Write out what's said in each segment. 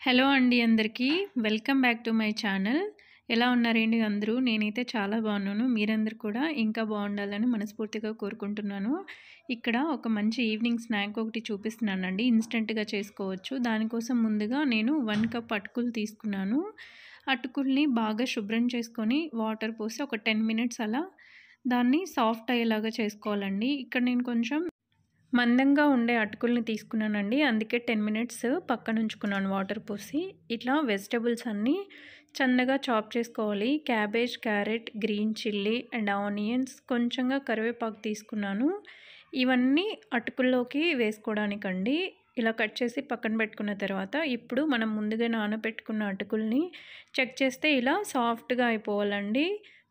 Hello అండి అందరికీ welcome back to my channel. ఎలా ఉన్నారండి అందరూ? నేనైతే చాలా బాగున్నాను. మీరందరూ కూడా ఇంకా బాగుండాలని మనస్ఫూర్తిగా కోరుకుంటున్నాను. ఇక్కడ ఒక మంచి ఈవినింగ్ స్నాక్ ఒకటి చూపిస్తున్నానండి. ఇన్స్టెంట్గా చేసుకోవచ్చు. దానికోసం ముందుగా నేను 1 కప్ అటుకులు తీసుకున్నాను. అటుకుల్ని బాగా శుభ్రం చేసుకొని వాటర్ పోసి ఒక 10 మినిట్స్ అలా దాన్ని సాఫ్ట్ అయ్యేలాగా చేసుకోవాలండి. ఇక్కడ నేను కొంచెం మందంగా ఉండే అటుకుల్ని తీసుకున్నానండి. అందుకే 10 మినిట్స్ పక్కన ఉంచుకున్నాను వాటర్ పోసి. ఇట్లా వెజిటబుల్స్ అన్నీ సన్నగా చాప్ చేసుకోవాలి. Cabbage, carrot, green chilli and onions, కొంచెంగా కరివేపాకు తీసుకున్నాను. ఇవన్నీ అటుకుల్లోకి వేసుకోవడానికండి. ఇలా కట్ చేసి పక్కన పెట్టుకున్న తర్వాత ఇప్పుడు మనం ముందుగా నానబెట్టుకున్న అటుకుల్ని చెక్ చేస్తే ఇలా సాఫ్ట్గా అయిపోవాలండి.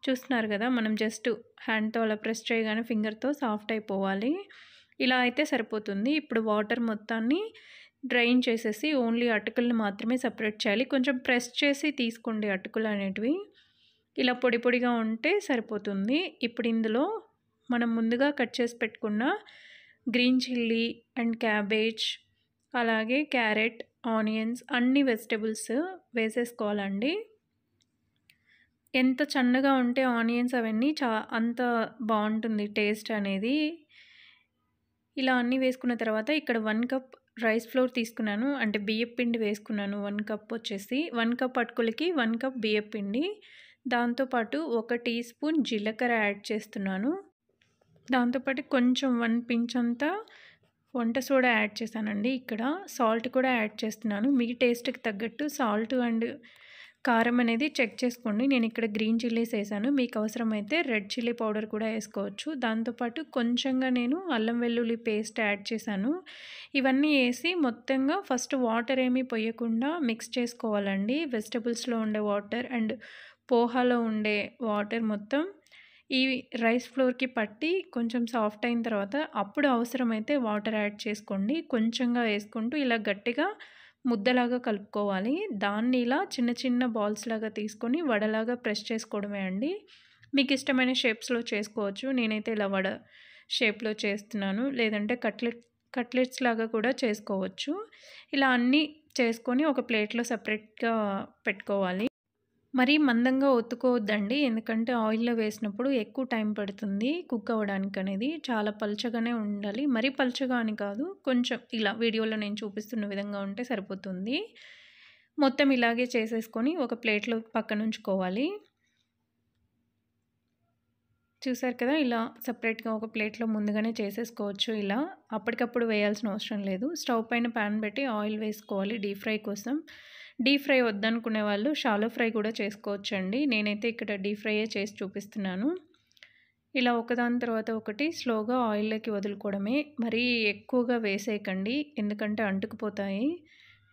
చూస్తున్నారు కదా, మనం జస్ట్ హ్యాండ్తో అలా ప్రెస్ చేయగానే ఫింగర్తో సాఫ్ట్ అయిపోవాలి. ఇలా అయితే సరిపోతుంది. ఇప్పుడు వాటర్ మొత్తాన్ని డ్రైన్ చేసేసి ఓన్లీ అటుకుల్ని మాత్రమే సపరేట్ చేయాలి. కొంచెం ప్రెస్ చేసి తీసుకోండి అటుకులు అనేటివి. ఇలా పొడి పొడిగా ఉంటే సరిపోతుంది. ఇప్పుడు ఇందులో మనం ముందుగా కట్ చేసి పెట్టుకున్న గ్రీన్ చిల్లీ అండ్ క్యాబేజ్, అలాగే క్యారెట్, ఆనియన్స్ అన్ని వెజిటబుల్స్ వేసేసుకోవాలండి. ఎంత సన్నగా ఉంటే ఆనియన్స్ అవన్నీ అంత బాగుంటుంది టేస్ట్ అనేది. ఇలా అన్నీ వేసుకున్న తర్వాత ఇక్కడ 1 కప్ రైస్ ఫ్లోర్ తీసుకున్నాను. అంటే బియ్యం పిండి వేసుకున్నాను. 1 కప్ వచ్చేసి 1 కప్ అటుకులకి 1 కప్ బియ్యం పిండి. దాంతోపాటు 1 టీ స్పూన్ జీలకర్ర యాడ్ చేస్తున్నాను. దాంతోపాటు కొంచెం 1 పించ్ అంతా వంట సోడా యాడ్ చేశానండి. ఇక్కడ సాల్ట్ కూడా యాడ్ చేస్తున్నాను. మీ టేస్ట్కి తగ్గట్టు సాల్ట్ అండ్ కారం అనేది చెక్ చేసుకోండి. నేను ఇక్కడ గ్రీన్ చిల్లీస్ వేసాను. మీకు అవసరమైతే రెడ్ చిల్లీ పౌడర్ కూడా వేసుకోవచ్చు. దాంతోపాటు కొంచెంగా నేను అల్లం వెల్లుల్లి పేస్ట్ యాడ్ చేశాను. ఇవన్నీ వేసి మొత్తంగా ఫస్ట్ వాటర్ ఏమీ పోయకుండా మిక్స్ చేసుకోవాలండి. వెజిటబుల్స్లో ఉండే వాటర్ అండ్ పోహాలో ఉండే వాటర్ మొత్తం ఈ రైస్ ఫ్లోర్కి పట్టి కొంచెం సాఫ్ట్ అయిన తర్వాత అప్పుడు అవసరమైతే వాటర్ యాడ్ చేసుకోండి. కొంచెంగా వేసుకుంటూ ఇలా గట్టిగా ముద్దలాగా కలుపుకోవాలి. దాన్ని ఇలా చిన్న చిన్న బాల్స్ లాగా తీసుకొని వడలాగా ప్రెస్ చేసుకోవడమే అండి. మీకు ఇష్టమైన షేప్స్లో చేసుకోవచ్చు. నేనైతే ఇలా వడ షేప్లో చేస్తున్నాను. లేదంటే కట్లెట్స్ లాగా కూడా చేసుకోవచ్చు. ఇలా అన్నీ చేసుకొని ఒక ప్లేట్లో సపరేట్గా పెట్టుకోవాలి. మరీ మందంగా ఒత్తుకోవద్దండి. ఎందుకంటే ఆయిల్లో వేసినప్పుడు ఎక్కువ టైం పడుతుంది కుక్ అవ్వడానికి అనేది. చాలా పల్చగానే ఉండాలి. మరీ పల్చగా అని కాదు, కొంచెం ఇలా వీడియోలో నేను చూపిస్తున్న విధంగా ఉంటే సరిపోతుంది. మొత్తం ఇలాగే చేసేసుకొని ఒక ప్లేట్లో పక్కన ఉంచుకోవాలి. చూసారు కదా, ఇలా సపరేట్గా ఒక ప్లేట్లో ముందుగానే చేసేసుకోవచ్చు. ఇలా అప్పటికప్పుడు వేయాల్సిన అవసరం లేదు. స్టవ్ పైన ప్యాన్ పెట్టి ఆయిల్ వేసుకోవాలి డీప్ ఫ్రై కోసం. డీప్ ఫ్రై వద్దనుకునే వాళ్ళు షాలో ఫ్రై కూడా చేసుకోవచ్చండి. నేనైతే ఇక్కడ డీప్ ఫ్రైయే చేసి చూపిస్తున్నాను. ఇలా ఒకదాని తర్వాత ఒకటి స్లోగా ఆయిల్లోకి వదులుకోవడమే. మరీ ఎక్కువగా వేసేయకండి, ఎందుకంటే అంటుకుపోతాయి.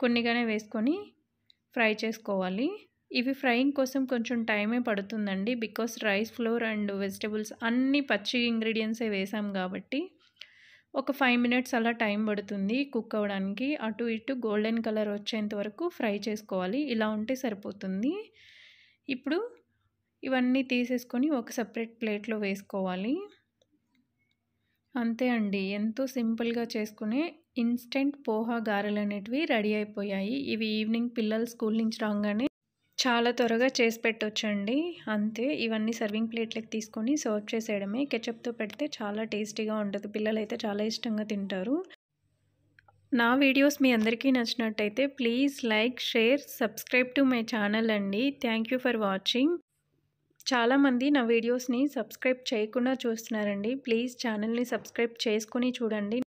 కొన్నిగానే వేసుకొని ఫ్రై చేసుకోవాలి. ఇవి ఫ్రైయింగ్ కోసం కొంచెం టైమే పడుతుందండి. Because rice flour and vegetables అన్నీ పచ్చి ఇంగ్రీడియంట్సే వేసాం కాబట్టి ఒక 5 మినిట్స్ అలా టైం పడుతుంది కుక్ అవ్వడానికి. అటు ఇటు గోల్డెన్ కలర్ వచ్చేంత వరకు ఫ్రై చేసుకోవాలి. ఇలా ఉంటే సరిపోతుంది. ఇప్పుడు ఇవన్నీ తీసేసుకొని ఒక సపరేట్ ప్లేట్లో వేసుకోవాలి. అంతే అండి, ఎంతో సింపుల్గా చేసుకునే ఇన్స్టెంట్ పోహా గారెలు అనేటివి రెడీ అయిపోయాయి. ఇవి ఈవినింగ్ పిల్లలు స్కూల్ నుంచి రాగానే చాలా త్వరగా చేసి పెట్టొచ్చండి. అంతే, ఇవన్నీ సర్వింగ్ ప్లేట్లకి తీసుకొని సర్వ్ చేసేయడమే. కెచప్తో పెడితే చాలా టేస్టీగా ఉంటుంది. పిల్లలైతే చాలా ఇష్టంగా తింటారు. నా వీడియోస్ మీ అందరికీ నచ్చినట్టయితే please like, share, subscribe to my channel అండి. Thank you for watching. చాలామంది నా వీడియోస్ని సబ్స్క్రైబ్ చేయకుండా చూస్తున్నారండి. ప్లీజ్ ఛానల్ని సబ్స్క్రైబ్ చేసుకొని చూడండి.